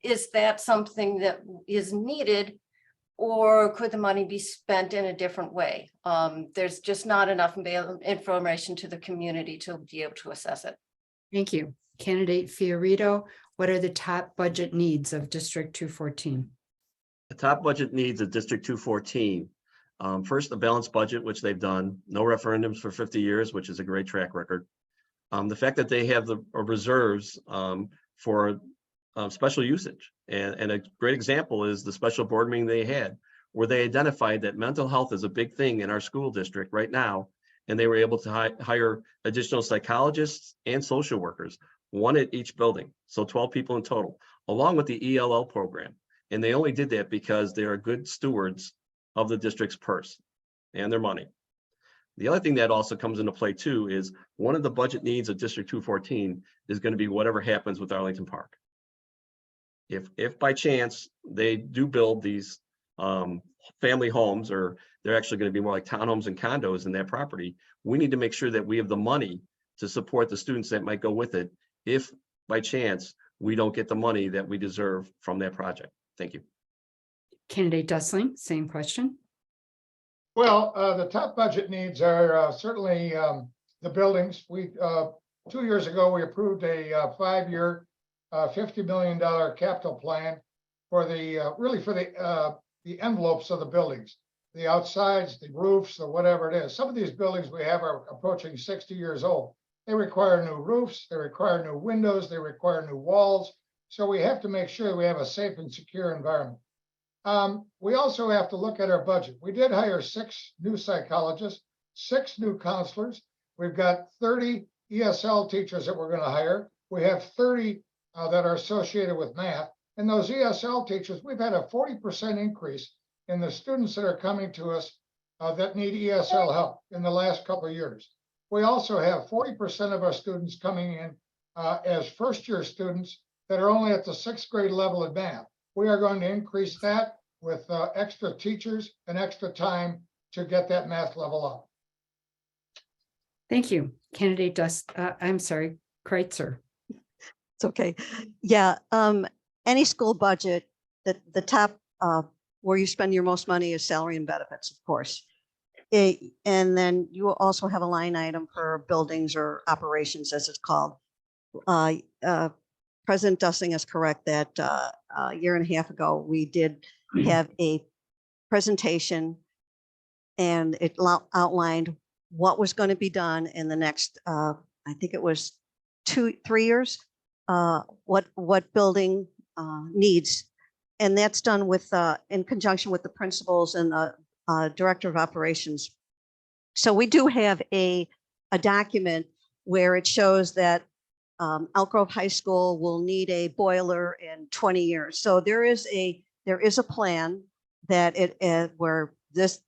Is that something that is needed, or could the money be spent in a different way? There's just not enough information to the community to be able to assess it. Thank you. Candidate Fiorito, what are the top budget needs of District 214? The top budget needs of District 214. First, a balanced budget, which they've done. No referendums for 50 years, which is a great track record. The fact that they have the reserves for special usage. And a great example is the special board meeting they had, where they identified that mental health is a big thing in our school district right now. And they were able to hire additional psychologists and social workers, one at each building. So 12 people in total, along with the ELL program. And they only did that because they are good stewards of the district's purse and their money. The other thing that also comes into play too is one of the budget needs of District 214 is going to be whatever happens with Arlington Park. If by chance they do build these family homes, or they're actually going to be more like townhomes and condos in that property, we need to make sure that we have the money to support the students that might go with it if by chance we don't get the money that we deserve from that project. Thank you. Candidate Dustling, same question. Well, the top budget needs are certainly the buildings. We 2 years ago, we approved a 5-year $50 million capital plan for the really for the envelopes of the buildings, the outsides, the roofs, or whatever it is. Some of these buildings we have are approaching 60 years old. They require new roofs, they require new windows, they require new walls. So we have to make sure we have a safe and secure environment. We also have to look at our budget. We did hire 6 new psychologists, 6 new counselors. We've got 30 ESL teachers that we're going to hire. We have 30 that are associated with math. And those ESL teachers, we've had a 40% increase in the students that are coming to us that need ESL help in the last couple of years. We also have 40% of our students coming in as first-year students that are only at the 6th grade level of math. We are going to increase that with extra teachers and extra time to get that math level up. Thank you. Candidate Kreitzer. It's okay. Yeah, any school budget, the top where you spend your most money is salary and benefits, of course. And then you will also have a line item for buildings or operations, as it's called. President Dustling is correct that a year and a half ago, we did have a presentation and it outlined what was going to be done in the next, I think it was 2-3 years, what building needs. And that's done with in conjunction with the principals and the director of operations. So we do have a document where it shows that Elk Grove High School will need a boiler in 20 years. So there is a plan that where this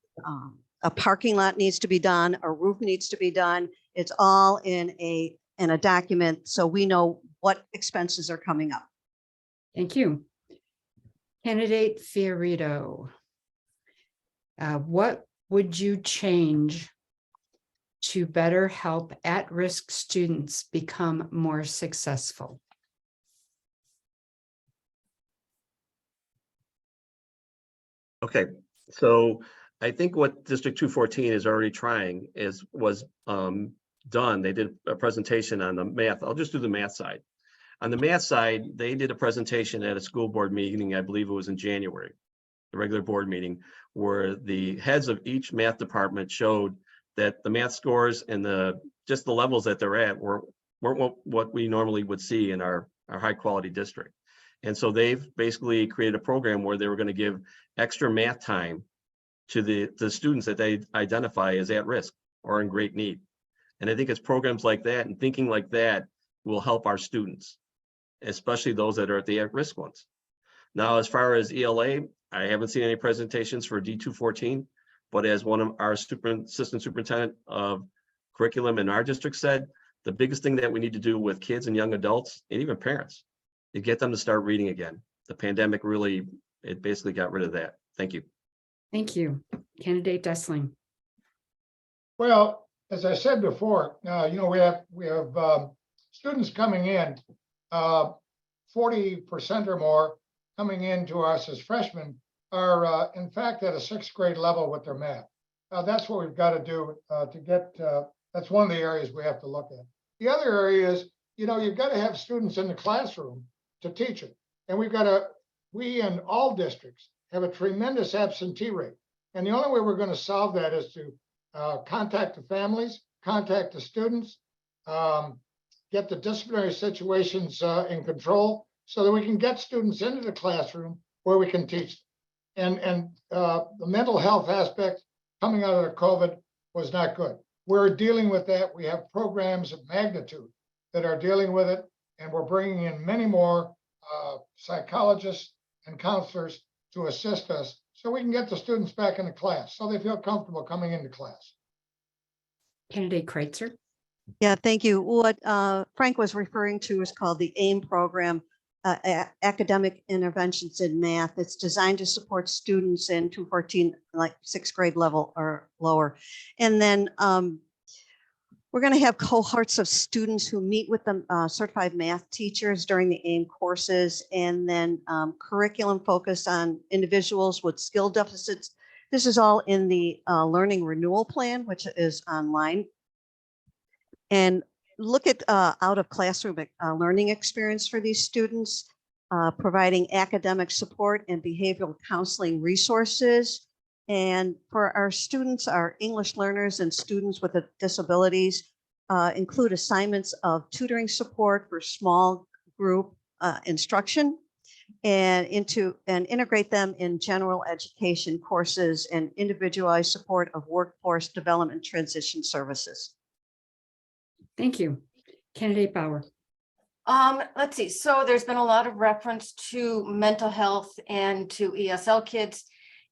a parking lot needs to be done, a roof needs to be done. It's all in a document, so we know what expenses are coming up. Thank you. Candidate Fiorito, what would you change to better help at-risk students become more successful? Okay, so I think what District 214 is already trying was done. They did a presentation on the math. I'll just do the math side. On the math side, they did a presentation at a school board meeting, I believe it was in January, the regular board meeting, where the heads of each math department showed that the math scores and just the levels that they're at weren't what we normally would see in our high quality district. And so they've basically created a program where they were going to give extra math time to the students that they identify as at risk or in great need. And I think it's programs like that and thinking like that will help our students, especially those that are at the at-risk ones. Now, as far as ELA, I haven't seen any presentations for D214, but as one of our assistant superintendent of curriculum in our district said, the biggest thing that we need to do with kids and young adults and even parents is get them to start reading again. The pandemic it basically got rid of that. Thank you. Thank you. Candidate Dessling. Well, as I said before, we have students coming in, 40% or more coming into us as freshmen are in fact at a 6th grade level with their math. That's what we've got to do to get. That's one of the areas we have to look at. The other area is, you've got to have students in the classroom to teach it, and we in all districts have a tremendous absentee rate, and the only way we're going to solve that is to contact the families, contact the students, get the disciplinary situations in control so that we can get students into the classroom where we can teach them. And the mental health aspect coming out of the COVID was not good. We're dealing with that. We have programs of magnitude that are dealing with it, and we're bringing in many more psychologists and counselors to assist us so we can get the students back in the class so they feel comfortable coming into class. Candidate Kreitzer. Yeah, thank you. What Frank was referring to is called the AIM program, Academic Interventions in Math. It's designed to support students in 214, like 6th grade level or lower. And then we're going to have cohorts of students who meet with the certified math teachers during the AIM courses, and then curriculum focus on individuals with skill deficits. This is all in the learning renewal plan, which is online. And look at out of classroom learning experience for these students, providing academic support and behavioral counseling resources. And for our students, our English learners and students with disabilities, include assignments of tutoring support for small group instruction and integrate them in general education courses and individualized support of workforce development transition services. Thank you. Candidate Bauer. Let's see. So there's been a lot of reference to mental health and to ESL kids,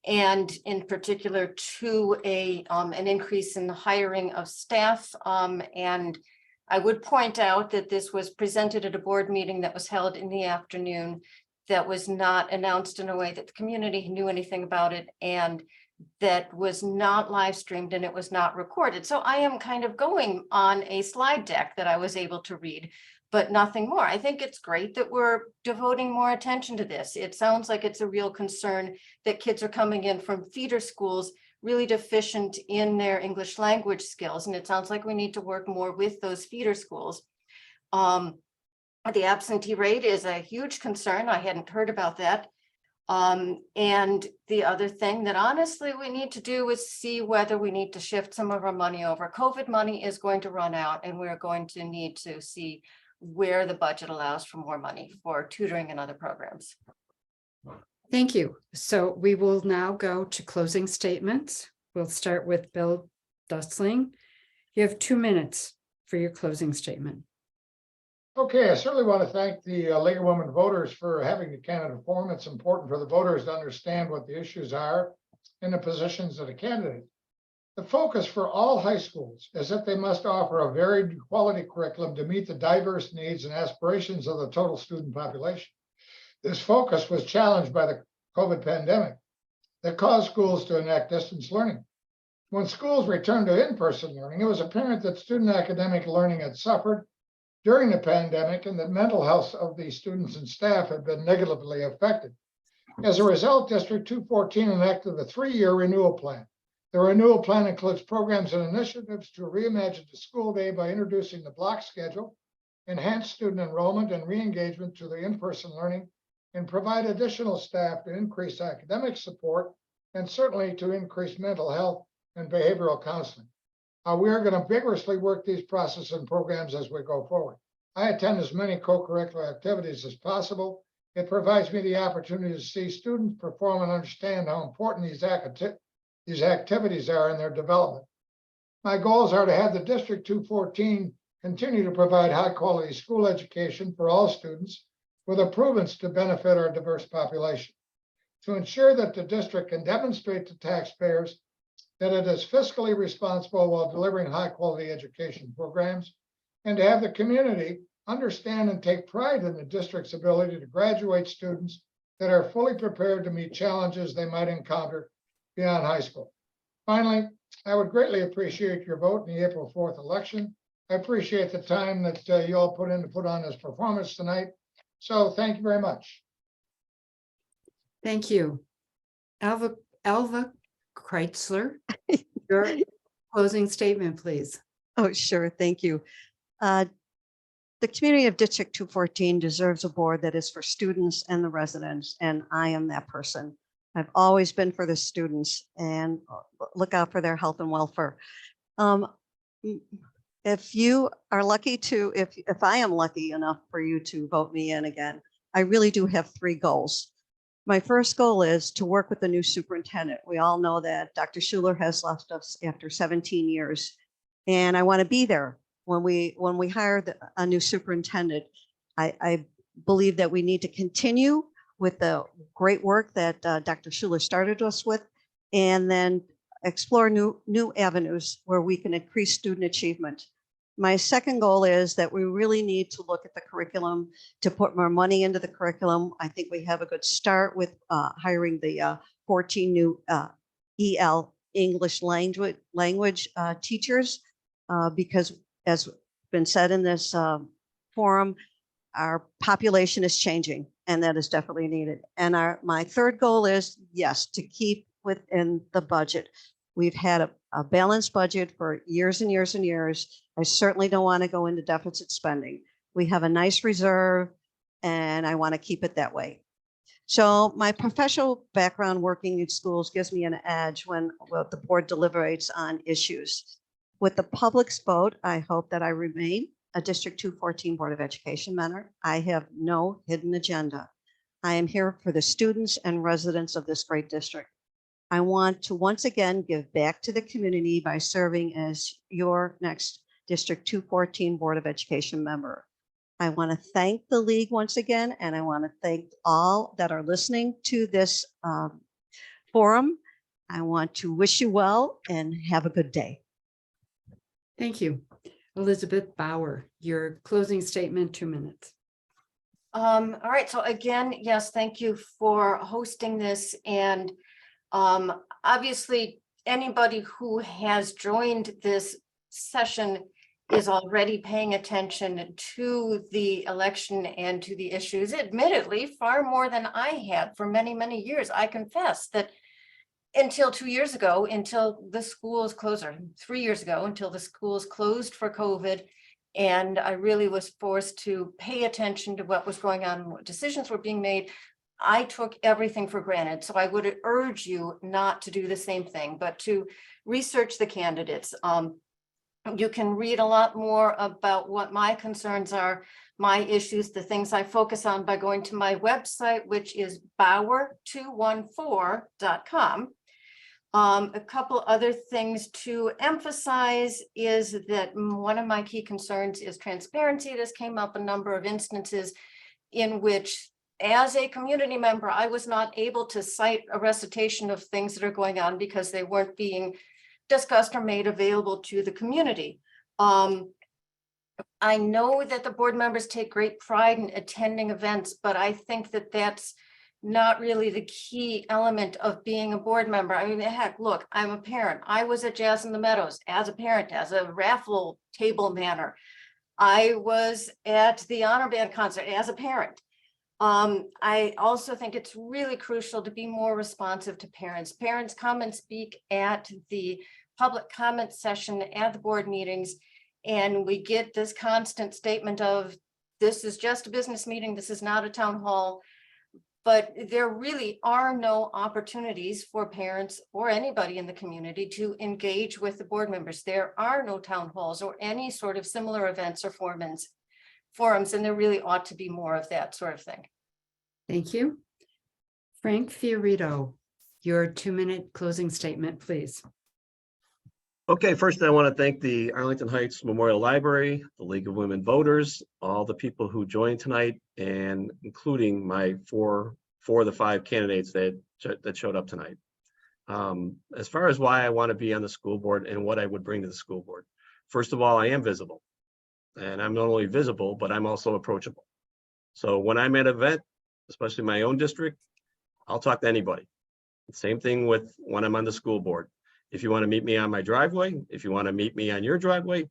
and in particular to an increase in the hiring of staff. And I would point out that this was presented at a board meeting that was held in the afternoon that was not announced in a way that the community knew anything about it, and that was not live streamed, and it was not recorded. So I am kind of going on a slide deck that I was able to read, but nothing more. I think it's great that we're devoting more attention to this. It sounds like it's a real concern that kids are coming in from feeder schools really deficient in their English language skills. And it sounds like we need to work more with those feeder schools. The absentee rate is a huge concern. I hadn't heard about that. And the other thing that honestly we need to do is see whether we need to shift some of our money over. COVID money is going to run out, and we're going to need to see where the budget allows for more money for tutoring and other programs. Thank you. So we will now go to closing statements. We'll start with Bill Dustling. You have 2 minutes for your closing statement. Okay, I certainly want to thank the League of Women Voters for having the candidate forum. It's important for the voters to understand what the issues are and the positions of the candidate. The focus for all high schools is that they must offer a varied quality curriculum to meet the diverse needs and aspirations of the total student population. This focus was challenged by the COVID pandemic that caused schools to enact distance learning. When schools returned to in-person learning, it was apparent that student academic learning had suffered during the pandemic, and that mental health of the students and staff had been negatively affected. As a result, District 214 enacted a 3-year renewal plan. The renewal plan includes programs and initiatives to reimagine the school day by introducing the block schedule, enhance student enrollment and re-engagement to the in-person learning, and provide additional staff to increase academic support, and certainly to increase mental health and behavioral counseling. We are going to vigorously work these processes and programs as we go forward. I attend as many co-curricular activities as possible. It provides me the opportunity to see students perform and understand how important these activities are in their development. My goals are to have the District 214 continue to provide high-quality school education for all students with improvements to benefit our diverse population. To ensure that the district can demonstrate to taxpayers that it is fiscally responsible while delivering high-quality education programs, and to have the community understand and take pride in the district's ability to graduate students that are fully prepared to meet challenges they might encounter beyond high school. Finally, I would greatly appreciate your vote in the April 4th election. I appreciate the time that you all put in to put on this performance tonight. So thank you very much. Thank you. Alva Kreitzler, your closing statement, please. Oh, sure. Thank you. The community of District 214 deserves a board that is for students and the residents, and I am that person. I've always been for the students and look out for their health and welfare. If you are lucky to, if I am lucky enough for you to vote me in again, I really do have 3 goals. My first goal is to work with the new superintendent. We all know that Dr. Schuler has left us after 17 years, and I want to be there when we hire a new superintendent. I believe that we need to continue with the great work that Dr. Schuler started us with, and then explore new avenues where we can increase student achievement. My second goal is that we really need to look at the curriculum to put more money into the curriculum. I think we have a good start with hiring the 14 new EL English language teachers because, as been said in this forum, our population is changing, and that is definitely needed. And my third goal is, yes, to keep within the budget. We've had a balanced budget for years and years and years. I certainly don't want to go into deficit spending. We have a nice reserve, and I want to keep it that way. So my professional background working in schools gives me an edge when the board deliberates on issues. With the public's vote, I hope that I remain a District 214 Board of Education member. I have no hidden agenda. I am here for the students and residents of this great district. I want to once again give back to the community by serving as your next District 214 Board of Education member. I want to thank the league once again, and I want to thank all that are listening to this forum. I want to wish you well and have a good day. Thank you. Elizabeth Bauer, your closing statement, 2 minutes. All right, so again, yes, thank you for hosting this. And obviously, anybody who has joined this session is already paying attention to the election and to the issues, admittedly, far more than I had for many, many years. I confess that until 2 years ago, until the schools closed, or 3 years ago, until the schools closed for COVID, and I really was forced to pay attention to what was going on, what decisions were being made, I took everything for granted. So I would urge you not to do the same thing, but to research the candidates. You can read a lot more about what my concerns are, my issues, the things I focus on by going to my website, which is bauer214.com. A couple other things to emphasize is that one of my key concerns is transparency. This came up a number of instances in which, as a community member, I was not able to cite a recitation of things that are going on because they weren't being discussed or made available to the community. I know that the board members take great pride in attending events, but I think that that's not really the key element of being a board member. I mean, heck, look, I'm a parent. I was at Jazz in the Meadows as a parent, as a raffle table manner. I was at the honor band concert as a parent. I also think it's really crucial to be more responsive to parents. Parents come and speak at the public comment session at the board meetings, and we get this constant statement of, this is just a business meeting, this is not a town hall. But there really are no opportunities for parents or anybody in the community to engage with the board members. There are no town halls or any sort of similar events or forums, and there really ought to be more of that sort of thing. Thank you. Frank Fiorito, your 2-minute closing statement, please. Okay, first I want to thank the Arlington Heights Memorial Library, the League of Women Voters, all the people who joined tonight, and including my four of the 5 candidates that showed up tonight. As far as why I want to be on the school board and what I would bring to the school board. First of all, I am visible, and I'm not only visible, but I'm also approachable. So when I'm at an event, especially my own district, I'll talk to anybody. Same thing with when I'm on the school board. If you want to meet me on my driveway, if you want to meet me on your driveway,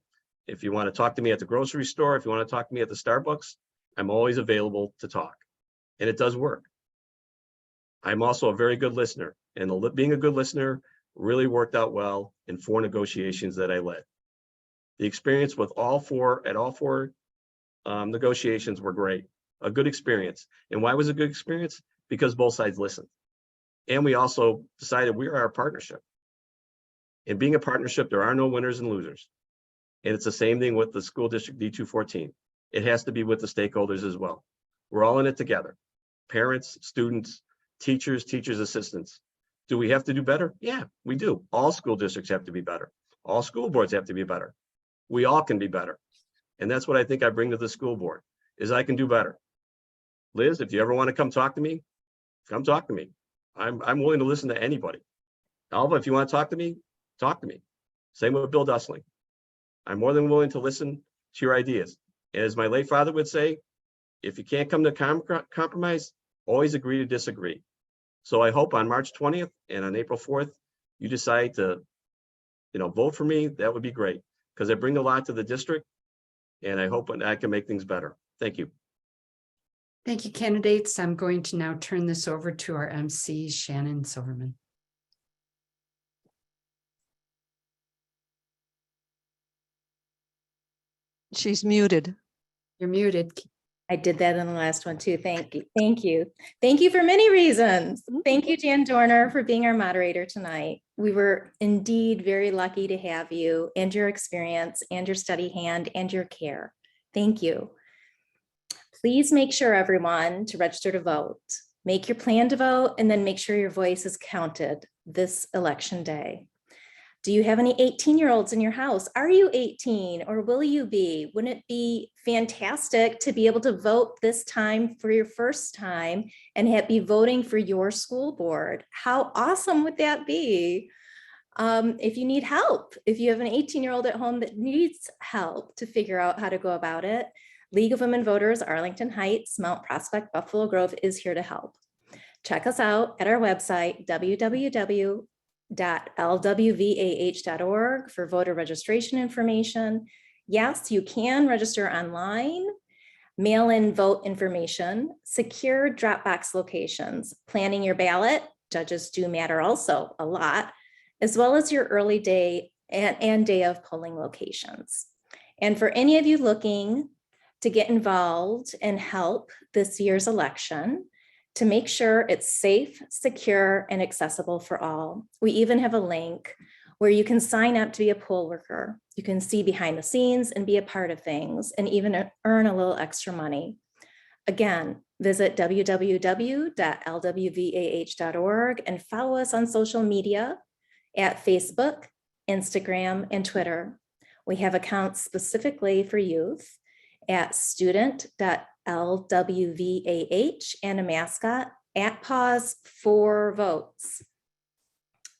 if you want to talk to me at the grocery store, if you want to talk to me at the Starbucks, I'm always available to talk. And it does work. I'm also a very good listener, and being a good listener really worked out well in 4 negotiations that I led. The experience with all four negotiations were great, a good experience. And why was it a good experience? Because both sides listened. And we also decided we are a partnership. In being a partnership, there are no winners and losers. And it's the same thing with the school district D214. It has to be with the stakeholders as well. We're all in it together. Parents, students, teachers, teachers' assistants. Do we have to do better? Yeah, we do. All school districts have to be better. All school boards have to be better. We all can be better. And that's what I think I bring to the school board, is I can do better. Liz, if you ever want to come talk to me, come talk to me. I'm willing to listen to anybody. Alva, if you want to talk to me, talk to me. Same with Bill Dustling. I'm more than willing to listen to your ideas. And as my late father would say, if you can't come to compromise, always agree to disagree. So I hope on March 20th and on April 4th, you decide to, vote for me. That would be great, because I bring a lot to the district, and I hope I can make things better. Thank you. Thank you, candidates. I'm going to now turn this over to our MC, Shannon Silverman. She's muted. You're muted. I did that in the last one too. Thank you. Thank you. Thank you for many reasons. Thank you, Jan Dorner, for being our moderator tonight. We were indeed very lucky to have you and your experience and your steady hand and your care. Thank you. Please make sure, everyone, to register to vote. Make your plan to vote, and then make sure your voice is counted this election day. Do you have any 18-year-olds in your house? Are you 18 or will you be? Wouldn't it be fantastic to be able to vote this time for your first time and be voting for your school board? How awesome would that be? If you need help, if you have an 18-year-old at home that needs help to figure out how to go about it, League of Women Voters, Arlington Heights, Mount Prospect, Buffalo Grove is here to help. Check us out at our website, www.lwvah.org, for voter registration information. Yes, you can register online, mail-in vote information, secure Dropbox locations, planning your ballot, judges do matter also a lot, as well as your early day and day of polling locations. And for any of you looking to get involved and help this year's election, to make sure it's safe, secure, and accessible for all, we even have a link where you can sign up to be a poll worker. You can see behind the scenes and be a part of things, and even earn a little extra money. Again, visit www.lwvah.org and follow us on social media at Facebook, Instagram, and Twitter. We have accounts specifically for youth at student.lwvah and a mascot at @pause4votes.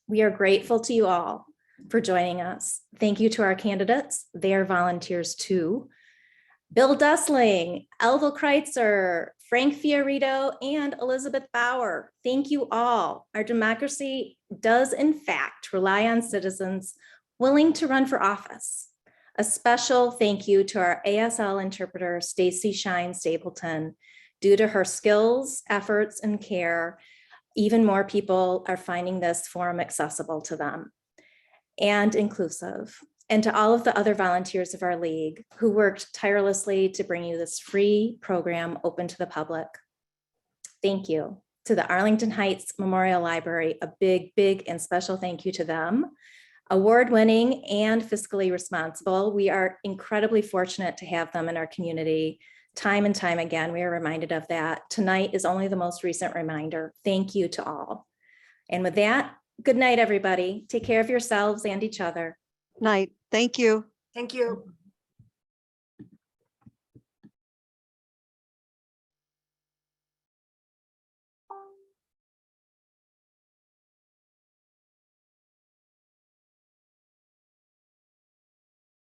We are grateful to you all for joining us. Thank you to our candidates. They are volunteers too. Bill Dustling, Elva Kreitzer, Frank Fiorito, and Elizabeth Bauer. Thank you all. Our democracy does in fact rely on citizens willing to run for office. A special thank you to our ASL interpreter, Stacy Shine Stapleton. Due to her skills, efforts, and care, even more people are finding this forum accessible to them and inclusive. And to all of the other volunteers of our league who worked tirelessly to bring you this free program open to the public. Thank you. To the Arlington Heights Memorial Library, a big, big and special thank you to them. Award-winning and fiscally responsible. We are incredibly fortunate to have them in our community. Time and time again, we are reminded of that. Tonight is only the most recent reminder. Thank you to all. And with that, good night, everybody. Take care of yourselves and each other. Night. Thank you. Thank you.